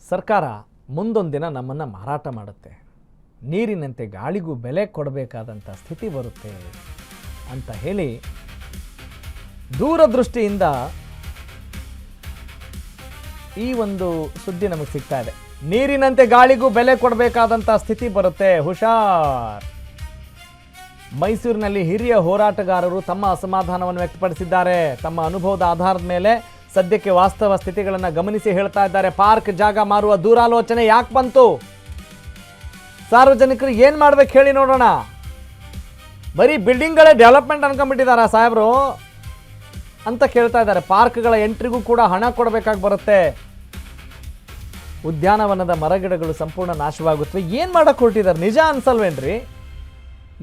ಸರ್ಕಾರ ಮುಂದೊಂದು ದಿನ ನಮ್ಮನ್ನು ಮಾರಾಟ ಮಾಡುತ್ತೆ, ನೀರಿನಂತೆ ಗಾಳಿಗೂ ಬೆಲೆ ಕೊಡಬೇಕಾದಂಥ ಸ್ಥಿತಿ ಬರುತ್ತೆ ಅಂತ ಹೇಳಿ ದೂರದೃಷ್ಟಿಯಿಂದ ಈ ಒಂದು ಸುದ್ದಿ ನಮಗೆ ಸಿಗ್ತಾ ಇದೆ. ನೀರಿನಂತೆ ಗಾಳಿಗೂ ಬೆಲೆ ಕೊಡಬೇಕಾದಂಥ ಸ್ಥಿತಿ ಬರುತ್ತೆ, ಹುಷಾರ್. ಮೈಸೂರಿನಲ್ಲಿ ಹಿರಿಯ ಹೋರಾಟಗಾರರು ತಮ್ಮ ಅಸಮಾಧಾನವನ್ನು ವ್ಯಕ್ತಪಡಿಸಿದ್ದಾರೆ. ತಮ್ಮ ಅನುಭವದ ಆಧಾರದ ಮೇಲೆ ಸದ್ಯಕ್ಕೆ ವಾಸ್ತವ ಸ್ಥಿತಿಗಳನ್ನು ಗಮನಿಸಿ ಹೇಳ್ತಾ ಇದ್ದಾರೆ. ಪಾರ್ಕ್ ಜಾಗ ಮಾರುವ ದೂರಾಲೋಚನೆ ಯಾಕೆ ಬಂತು? ಸಾರ್ವಜನಿಕರು ಏನು ಮಾಡ್ಬೇಕು ಹೇಳಿ ನೋಡೋಣ. ಬರೀ ಬಿಲ್ಡಿಂಗ್ಗಳೇ ಡೆವಲಪ್ಮೆಂಟ್ ಅನ್ಕೊಂಡ್ಬಿಟ್ಟಿದಾರ ಸಾಹೇಬರು ಅಂತ ಕೇಳ್ತಾ ಇದ್ದಾರೆ. ಪಾರ್ಕ್ಗಳ ಎಂಟ್ರಿಗೂ ಕೂಡ ಹಣ ಕೊಡಬೇಕಾಗಿ ಬರುತ್ತೆ. ಉದ್ಯಾನವನದ ಮರಗಿಡಗಳು ಸಂಪೂರ್ಣ ನಾಶವಾಗುತ್ತವೆ. ಏನು ಮಾಡಕ್ಕೆ ಹೊರಟಿದ್ದಾರೆ? ನಿಜ ಅನ್ಸಲ್ವೇನ್ರಿ?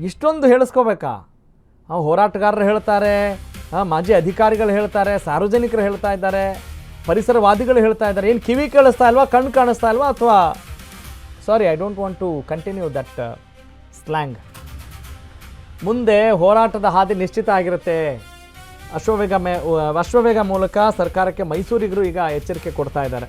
ಇಷ್ಟೊಂದು ಹೇಳಿಸ್ಕೋಬೇಕಾ? ಹೋರಾಟಗಾರರು ಹೇಳ್ತಾರೆ, ಮಾಜಿ ಅಧಿಕಾರಿಗಳು ಹೇಳ್ತಾರೆ, ಸಾರ್ವಜನಿಕರು ಹೇಳ್ತಾ ಇದ್ದಾರೆ, ಪರಿಸರವಾದಿಗಳು ಹೇಳ್ತಾ ಇದ್ದಾರೆ. ಏನು ಕಿವಿ ಕೇಳಿಸ್ತಾ ಇಲ್ವಾ, ಕಣ್ಣು ಕಾಣಿಸ್ತಾ ಇಲ್ವಾ? ಅಥವಾ sorry, I don't want to continue that ಮುಂದೆ ಹೋರಾಟದ ಹಾದಿ ನಿಶ್ಚಿತ ಆಗಿರುತ್ತೆ. ಅಶ್ವವೇಗ ಮೂಲಕ ಸರ್ಕಾರಕ್ಕೆ ಮೈಸೂರಿಗರು ಈಗ ಎಚ್ಚರಿಕೆ ಕೊಡ್ತಾ ಇದ್ದಾರೆ.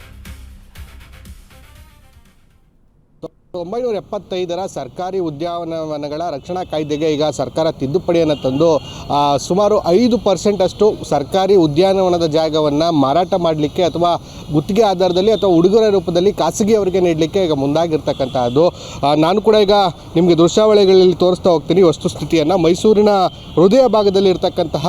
1975ರ ಸರ್ಕಾರಿ ಉದ್ಯಾನವನಗಳ ರಕ್ಷಣಾ ಕಾಯ್ದೆಗೆ ಈಗ ಸರ್ಕಾರ ತಿದ್ದುಪಡಿಯನ್ನು ತಂದು ಸುಮಾರು 5% ಅಷ್ಟು ಸರ್ಕಾರಿ ಉದ್ಯಾನವನದ ಜಾಗವನ್ನು ಮಾರಾಟ ಮಾಡಲಿಕ್ಕೆ ಅಥವಾ ಗುತ್ತಿಗೆ ಆಧಾರದಲ್ಲಿ ಅಥವಾ ಉಡುಗೊರೆ ರೂಪದಲ್ಲಿ ಖಾಸಗಿಯವರಿಗೆ ನೀಡಲಿಕ್ಕೆ ಈಗ ಮುಂದಾಗಿರ್ತಕ್ಕಂಥದ್ದು. ನಾನು ಕೂಡ ಈಗ ನಿಮಗೆ ದೃಶ್ಯಾವಳಿಗಳಲ್ಲಿ ತೋರಿಸ್ತಾ ಹೋಗ್ತೀನಿ ವಸ್ತುಸ್ಥಿತಿಯನ್ನು. ಮೈಸೂರಿನ ಹೃದಯ ಭಾಗದಲ್ಲಿ ಇರ್ತಕ್ಕಂತಹ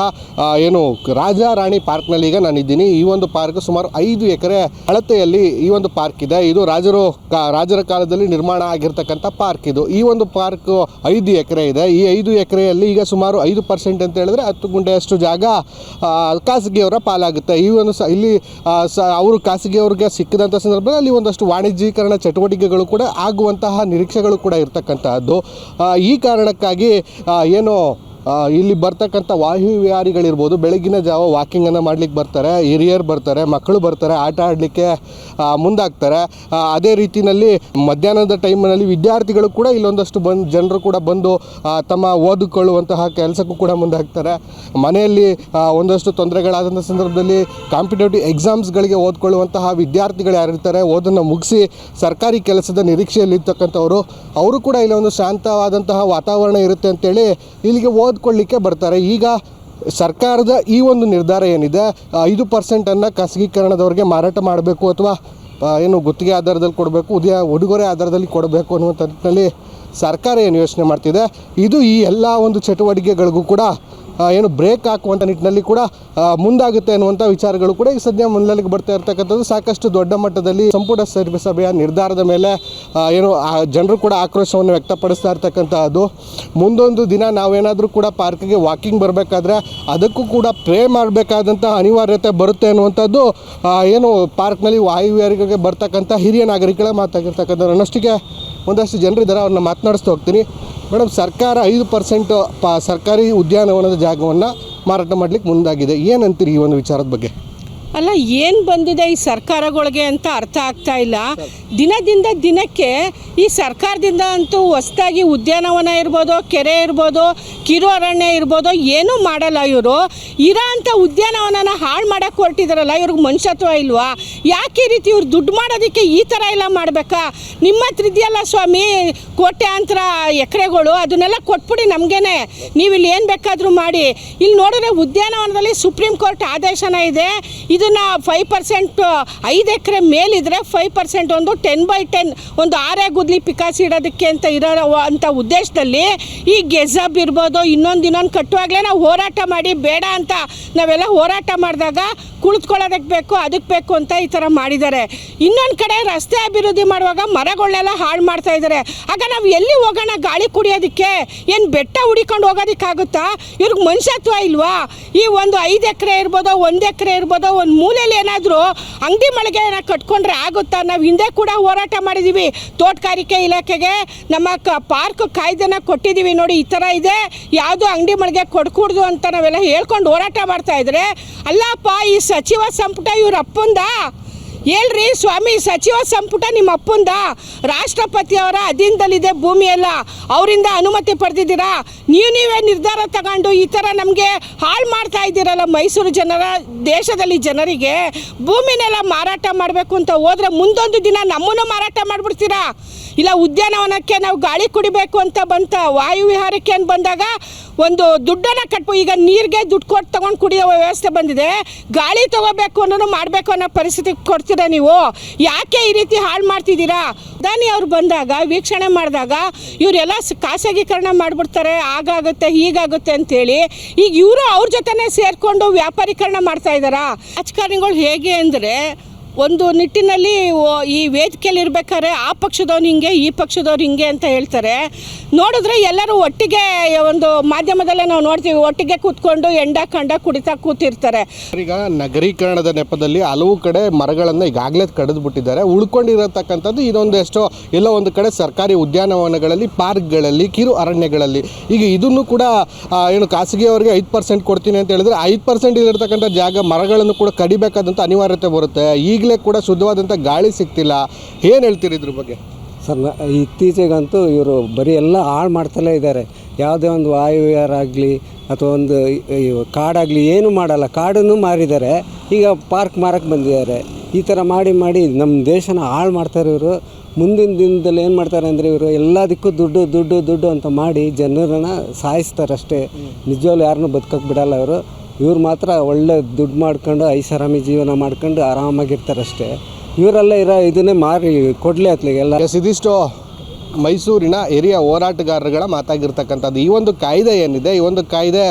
ಏನು ರಾಜಾ ರಾಣಿ ಪಾರ್ಕ್ನಲ್ಲಿ ಈಗ ನಾನಿದ್ದೀನಿ. ಈ ಒಂದು ಪಾರ್ಕ್ ಸುಮಾರು 5 ಎಕರೆ ಅಳತೆಯಲ್ಲಿ ಈ ಒಂದು ಪಾರ್ಕ್ ಇದೆ. ಇದು ರಾಜರ ಕಾಲದಲ್ಲಿ ನಿರ್ಮಾಣ ಆಗಿರ್ತಕ್ಕಂಥ ಪಾರ್ಕ್ ಇದು. ಈ ಒಂದು ಪಾರ್ಕ್ 5 ಎಕರೆ ಇದೆ. ಈ 5 ಎಕರೆಯಲ್ಲಿ ಈಗ ಸುಮಾರು 5% ಅಂತ ಹೇಳಿದ್ರೆ 10 ಗುಂಟೆಯಷ್ಟು ಜಾಗ ಖಾಸಗಿಯವರ ಪಾಲಾಗುತ್ತೆ. ಈ ಒಂದು ಇಲ್ಲಿ ಅವರು ಖಾಸಗಿಯವ್ರಿಗೆ ಸಿಕ್ಕಿದಂಥ ಸಂದರ್ಭದಲ್ಲಿ ಅಲ್ಲಿ ಒಂದಷ್ಟು ವಾಣಿಜ್ಯೀಕರಣ ಚಟುವಟಿಕೆಗಳು ಕೂಡ ಆಗುವಂತಹ ನಿರೀಕ್ಷೆಗಳು ಕೂಡ ಇರ್ತಕ್ಕಂತಹದ್ದು. ಈ ಕಾರಣಕ್ಕಾಗಿ ಏನು ಇಲ್ಲಿ ಬರ್ತಕ್ಕಂಥ ವಾಯುವಿಹಾರಿಗಳಿರ್ಬೋದು, ಬೆಳಗಿನ ಜಾವ ವಾಕಿಂಗನ್ನು ಮಾಡಲಿಕ್ಕೆ ಬರ್ತಾರೆ, ಹಿರಿಯರು ಬರ್ತಾರೆ, ಮಕ್ಕಳು ಬರ್ತಾರೆ, ಆಟ ಆಡಲಿಕ್ಕೆ ಮುಂದಾಗ್ತಾರೆ. ಅದೇ ರೀತಿಯಲ್ಲಿ ಮಧ್ಯಾಹ್ನದ ಟೈಮ್ನಲ್ಲಿ ವಿದ್ಯಾರ್ಥಿಗಳು ಕೂಡ ಇಲ್ಲೊಂದಷ್ಟು ಜನರು ಕೂಡ ಬಂದು ತಮ್ಮ ಓದಿಕೊಳ್ಳುವಂತಹ ಕೆಲಸಕ್ಕೂ ಕೂಡ ಮುಂದಾಗ್ತಾರೆ. ಮನೆಯಲ್ಲಿ ಒಂದಷ್ಟು ತೊಂದರೆಗಳಾದಂಥ ಸಂದರ್ಭದಲ್ಲಿ ಕಾಂಪಿಟೇಟಿವ್ ಎಕ್ಸಾಮ್ಸ್ಗಳಿಗೆ ಓದ್ಕೊಳ್ಳುವಂತಹ ವಿದ್ಯಾರ್ಥಿಗಳು ಯಾರಿರ್ತಾರೆ, ಓದನ್ನು ಮುಗಿಸಿ ಸರ್ಕಾರಿ ಕೆಲಸದ ನಿರೀಕ್ಷೆಯಲ್ಲಿರ್ತಕ್ಕಂಥವರು ಅವರು ಕೂಡ ಇಲ್ಲಿ ಒಂದು ಶಾಂತವಾದಂತಹ ವಾತಾವರಣ ಇರುತ್ತೆ ಅಂತೇಳಿ ಇಲ್ಲಿಗೆ ಓದ್ಕೊಳ್ಳಿಕ್ಕೆ ಬರ್ತಾರೆ. ಈಗ ಸರ್ಕಾರದ ಈ ಒಂದು ನಿರ್ಧಾರ ಏನಿದೆ, 5% ಖಾಸಗೀಕರಣದವ್ರಿಗೆ ಮಾರಾಟ ಮಾಡಬೇಕು ಅಥವಾ ಏನು ಗುತ್ತಿಗೆ ಆಧಾರದಲ್ಲಿ ಕೊಡಬೇಕು, ಉಡುಗೊರೆ ಆಧಾರದಲ್ಲಿ ಕೊಡಬೇಕು ಅನ್ನುವಂಥ ನಿಟ್ಟಿನಲ್ಲಿ ಸರ್ಕಾರ ಏನು ಯೋಚನೆ ಮಾಡ್ತಿದೆ, ಇದು ಈ ಎಲ್ಲ ಒಂದು ಚಟುವಟಿಕೆಗಳಿಗೂ ಕೂಡ ಏನು ಬ್ರೇಕ್ ಹಾಕುವಂಥ ನಿಟ್ಟಿನಲ್ಲಿ ಕೂಡ ಮುಂದಾಗುತ್ತೆ ಅನ್ನುವಂಥ ವಿಚಾರಗಳು ಕೂಡ ಈಗ ಸದ್ಯ ಮುನ್ನೆಲೆಗೆ ಬರ್ತಾ ಇರ್ತಕ್ಕಂಥದ್ದು. ಸಾಕಷ್ಟು ದೊಡ್ಡ ಮಟ್ಟದಲ್ಲಿ ಸಂಪುಟ ಸಭೆಯ ನಿರ್ಧಾರದ ಮೇಲೆ ಏನು ಜನರು ಕೂಡ ಆಕ್ರೋಶವನ್ನು ವ್ಯಕ್ತಪಡಿಸ್ತಾ ಇರ್ತಕ್ಕಂಥದ್ದು. ಮುಂದೊಂದು ದಿನ ನಾವೇನಾದರೂ ಕೂಡ ಪಾರ್ಕ್ಗೆ ವಾಕಿಂಗ್ ಬರಬೇಕಾದ್ರೆ ಅದಕ್ಕೂ ಕೂಡ ಪೇ ಮಾಡಬೇಕಾದಂಥ ಅನಿವಾರ್ಯತೆ ಬರುತ್ತೆ ಅನ್ನುವಂಥದ್ದು ಏನು ಪಾರ್ಕ್ನಲ್ಲಿ ವಾಯುವಿಹಾರಿಗೆ ಬರ್ತಕ್ಕಂಥ ಹಿರಿಯ ನಾಗರಿಕರ ಮಾತಾಗಿರ್ತಕ್ಕಂಥ ನನ್ನಷ್ಟಿಗೆ ಒಂದಷ್ಟು ಜನರಿದ್ದಾರೆ, ಅವ್ರನ್ನ ಮಾತನಾಡಿಸ್ತಾ ಹೋಗ್ತೀನಿ. ಮೇಡಮ್, ಸರ್ಕಾರ 5% ಸರ್ಕಾರಿ ಉದ್ಯಾನವನದ ಜಾಗವನ್ನು ಮಾರಾಟ ಮಾಡಲಿಕ್ಕೆ ಮುಂದಾಗಿದೆ. ಏನಂತೀರಿ ಈ ಒಂದು ವಿಚಾರದ ಬಗ್ಗೆ? ಅಲ್ಲ, ಏನು ಬಂದಿದೆ ಈ ಸರ್ಕಾರಗಳಿಗೆ ಅಂತ ಅರ್ಥ ಆಗ್ತಾ ಇಲ್ಲ. ದಿನದಿಂದ ದಿನಕ್ಕೆ ಈ ಸರ್ಕಾರದಿಂದ ಅಂತೂ ಹೊಸದಾಗಿ ಉದ್ಯಾನವನ ಇರ್ಬೋದು, ಕೆರೆ ಇರ್ಬೋದು, ಕಿರು ಅರಣ್ಯ ಇರ್ಬೋದು, ಏನೂ ಮಾಡಲ್ಲ. ಇವರು ಇರೋ ಅಂಥ ಉದ್ಯಾನವನನ ಹಾಳು ಮಾಡೋಕ್ಕೆ ಹೊರಟಿದಾರಲ್ಲ, ಇವ್ರಿಗೆ ಮನುಷ್ಯತ್ವ ಇಲ್ವಾ? ಯಾಕೆ ಈ ರೀತಿ ಇವ್ರು ದುಡ್ಡು ಮಾಡೋದಕ್ಕೆ ಈ ಥರ ಎಲ್ಲ ಮಾಡಬೇಕಾ? ನಿಮ್ಮ ಹತ್ರ ಇದೆಯಲ್ಲ ಸ್ವಾಮಿ ಕೋಟ್ಯಾಂತರ ಎಕರೆಗಳು, ಅದನ್ನೆಲ್ಲ ಕೊಟ್ಬಿಡಿ ನಮಗೇನೆ, ನೀವು ಇಲ್ಲಿ ಏನು ಬೇಕಾದರೂ ಮಾಡಿ. ಇಲ್ಲಿ ನೋಡಿದ್ರೆ ಉದ್ಯಾನವನದಲ್ಲಿ ಸುಪ್ರೀಂ ಕೋರ್ಟ್ ಆದೇಶನ ಇದೆ, ಇದನ್ನು 5% 5 ಎಕರೆ ಮೇಲಿದ್ರೆ 5% ಒಂದು 10/10 ಒಂದು 6 ಗುದ್ಲಿ ಪಿಕಾಸಿ ಇಡೋದಕ್ಕೆ ಅಂತ ಇರೋ ಅಂಥ ಉದ್ದೇಶದಲ್ಲಿ ಈ ಗೆಜಬ್ ಇರ್ಬೋದು, ಇನ್ನೊಂದು ಕಟ್ಟುವಾಗಲೇ ನಾವು ಹೋರಾಟ ಮಾಡಿ ಬೇಡ ಅಂತ ನಾವೆಲ್ಲ ಹೋರಾಟ ಮಾಡಿದಾಗ ಕುಳಿತುಕೊಳ್ಳೋದಕ್ಕೆ ಬೇಕು, ಅದಕ್ಕೆ ಬೇಕು ಅಂತ ಈ ಥರ ಮಾಡಿದ್ದಾರೆ. ಇನ್ನೊಂದು ಕಡೆ ರಸ್ತೆ ಅಭಿವೃದ್ಧಿ ಮಾಡುವಾಗ ಮರಗಳನ್ನೆಲ್ಲ ಹಾಳು ಮಾಡ್ತಾ ಇದ್ದಾರೆ. ಆಗ ನಾವು ಎಲ್ಲಿ ಹೋಗೋಣ ಗಾಳಿ ಕುಡಿಯೋದಕ್ಕೆ? ಏನು ಬೆಟ್ಟ ಹುಡಿಕೊಂಡು ಹೋಗೋದಕ್ಕಾಗುತ್ತಾ? ಇವ್ರಿಗೆ ಮನುಷ್ಯತ್ವ ಇಲ್ವಾ? ಈ ಒಂದು 5 ಎಕರೆ ಇರ್ಬೋದು, 1 ಎಕರೆ ಇರ್ಬೋದು, ಒಂದು ಮೂಲೆಯಲ್ಲಿ ಏನಾದರೂ ಅಂಗಡಿ ಮಳಿಗೆ ಕಟ್ಕೊಂಡ್ರೆ ಆಗುತ್ತಾ? ನಾವು ಹಿಂದೆ ಕೂಡ ಹೋರಾಟ ಮಾಡಿದ್ದೀವಿ, ತೋಟಗಾರಿಕೆ ಇಲಾಖೆಗೆ ನಮ್ಮ ಪಾರ್ಕ್ ಕಾಯ್ದೆನ ಕೊಟ್ಟಿದ್ದೀವಿ, ನೋಡಿ ಈ ಥರ ಇದೆ, ಯಾವುದು ಅಂಗಡಿ ಮಳಿಗೆ ಕೊಡ್ಕೂಡ್ದು ಅಂತ ನಾವೆಲ್ಲ ಹೇಳ್ಕೊಂಡು ಹೋರಾಟ ಮಾಡ್ತಾಯಿದ್ರೆ, ಅಲ್ಲಪ್ಪ ಈ ಸಚಿವ ಸಂಪುಟ ಇವ್ರ ಅಪ್ಪಂದ ಹೇಳ್ರಿ ಸ್ವಾಮಿ, ಸಚಿವ ಸಂಪುಟ ನಿಮ್ಮ ಅಪ್ಪಂದ, ರಾಷ್ಟ್ರಪತಿಯವರ ಅಧೀನದಲ್ಲಿದೆ ಭೂಮಿ ಎಲ್ಲ, ಅವರಿಂದ ಅನುಮತಿ ಪಡೆದಿದ್ದೀರಾ? ನೀವೇ ನಿರ್ಧಾರ ತಗೊಂಡು ಈ ಥರ ನಮಗೆ ಹಾಳು ಮಾಡ್ತಾ ಇದ್ದೀರಲ್ಲ ಮೈಸೂರು ಜನರ, ದೇಶದಲ್ಲಿ ಜನರಿಗೆ ಭೂಮಿನೆಲ್ಲ ಮಾರಾಟ ಮಾಡಬೇಕು ಅಂತ ಹೋದ್ರೆ ಮುಂದೊಂದು ದಿನ ನಮ್ಮನ್ನು ಮಾರಾಟ ಮಾಡಿಬಿಡ್ತೀರಾ? ಇಲ್ಲ ಉದ್ಯಾನವನಕ್ಕೆ ನಾವು ಗಾಳಿ ಕುಡಿಬೇಕು ಅಂತ ಬಂತ, ವಾಯು ವಿಹಾರಕ್ಕೆ ಅಂತ ಬಂದಾಗ ಒಂದು ದುಡ್ಡನ್ನು ಈಗ ನೀರಿಗೆ ದುಡ್ಡು ಕೊಟ್ಟು ತೊಗೊಂಡು ಕುಡಿಯೋ ವ್ಯವಸ್ಥೆ ಬಂದಿದೆ, ಗಾಳಿ ತೊಗೋಬೇಕು ಅನ್ನೋದು ಮಾಡಬೇಕು ಅನ್ನೋ ಪರಿಸ್ಥಿತಿ ಕೊಡ್ತೀರಾ ನೀವು? ಯಾಕೆ ಈ ರೀತಿ ಹಾಳು ಮಾಡ್ತಿದ್ದೀರಾ? ಪ್ರಧಾನಿ ಅವ್ರು ಬಂದಾಗ ವೀಕ್ಷಣೆ ಮಾಡಿದಾಗ ಇವರೆಲ್ಲ ಖಾಸಗೀಕರಣ ಮಾಡಿಬಿಡ್ತಾರೆ, ಆಗಾಗುತ್ತೆ ಹೀಗಾಗುತ್ತೆ ಅಂತೇಳಿ ಈಗ ಇವರು ಅವ್ರ ಜೊತೆನೇ ಸೇರಿಕೊಂಡು ವ್ಯಾಪಾರೀಕರಣ ಮಾಡ್ತಾ ಇದ್ದಾರಾ? ರಾಜಕಾರಣಿಗಳು ಹೇಗೆ ಅಂದರೆ ಒಂದು ನಿಟ್ಟಿನಲ್ಲಿ ಈ ವೇದಿಕೆಯಲ್ಲಿ ಇರ್ಬೇಕಾದ್ರೆ ಆ ಪಕ್ಷದವ್ರು ಹಿಂಗೆ ಈ ಪಕ್ಷದವ್ರು ಹಿಂಗೆ ಅಂತ ಹೇಳ್ತಾರೆ. ನೋಡಿದ್ರೆ ಎಲ್ಲರೂ ಒಟ್ಟಿಗೆ ಒಂದು ಮಾಧ್ಯಮದಲ್ಲೇ ನಾವು ನೋಡ್ತೀವಿ, ಒಟ್ಟಿಗೆ ಕೂತ್ಕೊಂಡು ಎಂಡ ಕಂಡ ಕುಡಿತಾ ಕೂತಿರ್ತಾರೆ. ಈಗ ನಗರೀಕರಣದ ನೆಪದಲ್ಲಿ ಹಲವು ಕಡೆ ಮರಗಳನ್ನು ಈಗಾಗಲೇ ಕಡಿದು ಬಿಟ್ಟಿದ್ದಾರೆ. ಉಳ್ಕೊಂಡಿರತಕ್ಕಂಥದ್ದು ಇದೊಂದು ಎಷ್ಟೋ ಎಲ್ಲೋ ಒಂದು ಕಡೆ ಸರ್ಕಾರಿ ಉದ್ಯಾನವನಗಳಲ್ಲಿ, ಪಾರ್ಕ್ಗಳಲ್ಲಿ, ಕಿರು ಅರಣ್ಯಗಳಲ್ಲಿ. ಈಗ ಇದನ್ನು ಕೂಡ ಏನು ಖಾಸಗಿಯವರಿಗೆ 5% ಕೊಡ್ತೀನಿ ಅಂತ ಹೇಳಿದ್ರೆ 5% ಇರತಕ್ಕಂಥ ಜಾಗ ಮರಗಳನ್ನು ಕೂಡ ಕಡಿಬೇಕಾದಂಥ ಅನಿವಾರ್ಯತೆ ಬರುತ್ತೆ. ಈಗಲೇ ಕೂಡ ಶುದ್ಧವಾದಂಥ ಗಾಳಿ ಸಿಗ್ತಿಲ್ಲ. ಏನು ಹೇಳ್ತೀರಿ ಇದ್ರ ಬಗ್ಗೆ? ಸರ್, ಇತ್ತೀಚೆಗಂತೂ ಇವರು ಬರೀ ಎಲ್ಲ ಹಾಳು ಮಾಡ್ತಲೇ ಇದ್ದಾರೆ. ಯಾವುದೇ ಒಂದು ವಾಯುವಿಹಾರ ಆಗಲಿ ಅಥವಾ ಒಂದು ಕಾಡಾಗಲಿ ಏನೂ ಮಾಡಲ್ಲ, ಕಾಡನ್ನು ಮಾರಿದ್ದಾರೆ. ಈಗ ಪಾರ್ಕ್ ಮಾರಕ್ಕೆ ಬಂದಿದ್ದಾರೆ. ಈ ಥರ ಮಾಡಿ ಮಾಡಿ ನಮ್ಮ ದೇಶನ ಹಾಳು ಮಾಡ್ತಾರೆ ಇವರು. ಮುಂದಿನ ದಿನದಲ್ಲಿ ಏನು ಮಾಡ್ತಾರೆ ಅಂದರೆ ಇವರು ಎಲ್ಲದಕ್ಕೂ ದುಡ್ಡು ದುಡ್ಡು ದುಡ್ಡು ಅಂತ ಮಾಡಿ ಜನರನ್ನು ಸಾಯಿಸ್ತಾರೆ ಅಷ್ಟೇ. ನಿಜವಾಗ್ಲೂ ಯಾರನ್ನೂ ಬದುಕಕ್ಕೆ ಬಿಡಲ್ಲ ಇವರು. ಇವ್ರು ಮಾತ್ರ ಒಳ್ಳೆ ದುಡ್ಡು ಮಾಡ್ಕೊಂಡು ಐಷಾರಾಮಿ ಜೀವನ ಮಾಡ್ಕೊಂಡು ಆರಾಮಾಗಿರ್ತಾರೆ ಅಷ್ಟೇ. ಇವರೆಲ್ಲ ಇದನ್ನೇ ಮಾರಿ ಕೊಡಲಿ ಅತ್ಲಿಗೆಲ್ಲ. ಇದಿಷ್ಟು ಮೈಸೂರಿನ ಹಿರಿಯ ಹೋರಾಟಗಾರರುಗಳ ಮಾತಾಗಿರ್ತಕ್ಕಂಥದ್ದು. ಈ ಒಂದು ಕಾಯ್ದೆ ಏನಿದೆ, ಈ ಒಂದು ಕಾಯ್ದೆ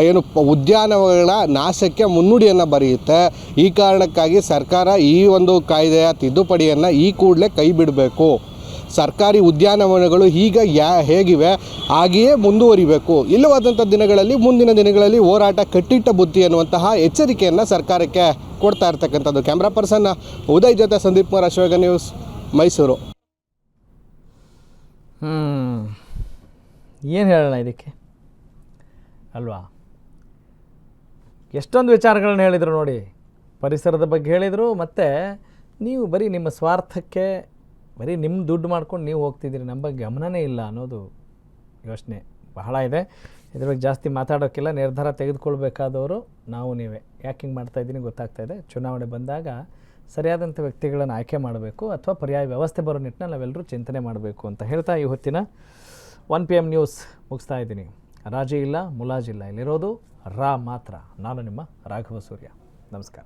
ಏನು ಉದ್ಯಾನವನಗಳ ನಾಶಕ್ಕೆ ಮುನ್ನುಡಿಯನ್ನು ಬರೆಯುತ್ತೆ. ಈ ಕಾರಣಕ್ಕಾಗಿ ಸರ್ಕಾರ ಈ ಒಂದು ಕಾಯ್ದೆಯ ತಿದ್ದುಪಡಿಯನ್ನು ಈ ಕೂಡಲೇ ಕೈ ಬಿಡಬೇಕು. ಸರ್ಕಾರಿ ಉದ್ಯಾನವನಗಳು ಈಗ ಹೇಗಿವೆ ಹಾಗೆಯೇ ಮುಂದುವರಿಬೇಕು. ಇಲ್ಲವಾದಂಥ ದಿನಗಳಲ್ಲಿ, ಮುಂದಿನ ದಿನಗಳಲ್ಲಿ ಹೋರಾಟ ಕಟ್ಟಿಟ್ಟ ಬುತ್ತಿ ಅನ್ನುವಂತಹ ಎಚ್ಚರಿಕೆಯನ್ನು ಸರ್ಕಾರಕ್ಕೆ ಕೊಡ್ತಾ ಇರ್ತಕ್ಕಂಥದ್ದು. ಕ್ಯಾಮ್ರಾ ಪರ್ಸನ್ ಉದಯ್ ಜೊತೆ ಸಂದೀಪ್ ಕುಮಾರ್, ಅಶ್ವೇಗ ನ್ಯೂಸ್, ಮೈಸೂರು. ಏನು ಹೇಳೋಣ ಇದಕ್ಕೆ ಅಲ್ವಾ? ಎಷ್ಟೊಂದು ವಿಚಾರಗಳನ್ನ ಹೇಳಿದರು ನೋಡಿ. ಪರಿಸರದ ಬಗ್ಗೆ ಹೇಳಿದರು, ಮತ್ತು ನೀವು ಬರೀ ನಿಮ್ಮ ಸ್ವಾರ್ಥಕ್ಕೆ ಬರೀ ನಿಮ್ಮ ದುಡ್ಡು ಮಾಡ್ಕೊಂಡು ನೀವು ಹೋಗ್ತಿದ್ದೀರಿ, ನಮ್ಮ ಬಗ್ಗೆ ಗಮನನೇ ಇಲ್ಲ ಅನ್ನೋದು ಯೋಚನೆ ಬಹಳ ಇದೆ. ಇದ್ರ ಬಗ್ಗೆ ಜಾಸ್ತಿ ಮಾತಾಡೋಕ್ಕಿಲ್ಲ. ನಿರ್ಧಾರ ತೆಗೆದುಕೊಳ್ಬೇಕಾದವರು ನಾವು ನೀವೇ. ಯಾಕೆ ಹಿಂಗೆ ಮಾಡ್ತಾಯಿದ್ದೀನಿ ಗೊತ್ತಾಗ್ತಾಯಿದೆ. ಚುನಾವಣೆ ಬಂದಾಗ ಸರಿಯಾದಂಥ ವ್ಯಕ್ತಿಗಳನ್ನು ಆಯ್ಕೆ ಮಾಡಬೇಕು, ಅಥವಾ ಪರ್ಯಾಯ ವ್ಯವಸ್ಥೆ ಬರೋ ನಿಟ್ಟಿನಲ್ಲಿ ನಾವೆಲ್ಲರೂ ಚಿಂತನೆ ಮಾಡಬೇಕು ಅಂತ ಹೇಳ್ತಾ ಈ ಹೊತ್ತಿನ 1 PM ನ್ಯೂಸ್ ಮುಗಿಸ್ತಾ ಇದ್ದೀನಿ. ರಾಜಿ ಇಲ್ಲ, ಮುಲಾಜಿಲ್ಲ, ಇಲ್ಲಿರೋದು ರಾ ಮಾತ್ರ. ನಾನು ನಿಮ್ಮ ರಾಘವ ಸೂರ್ಯ. ನಮಸ್ಕಾರ.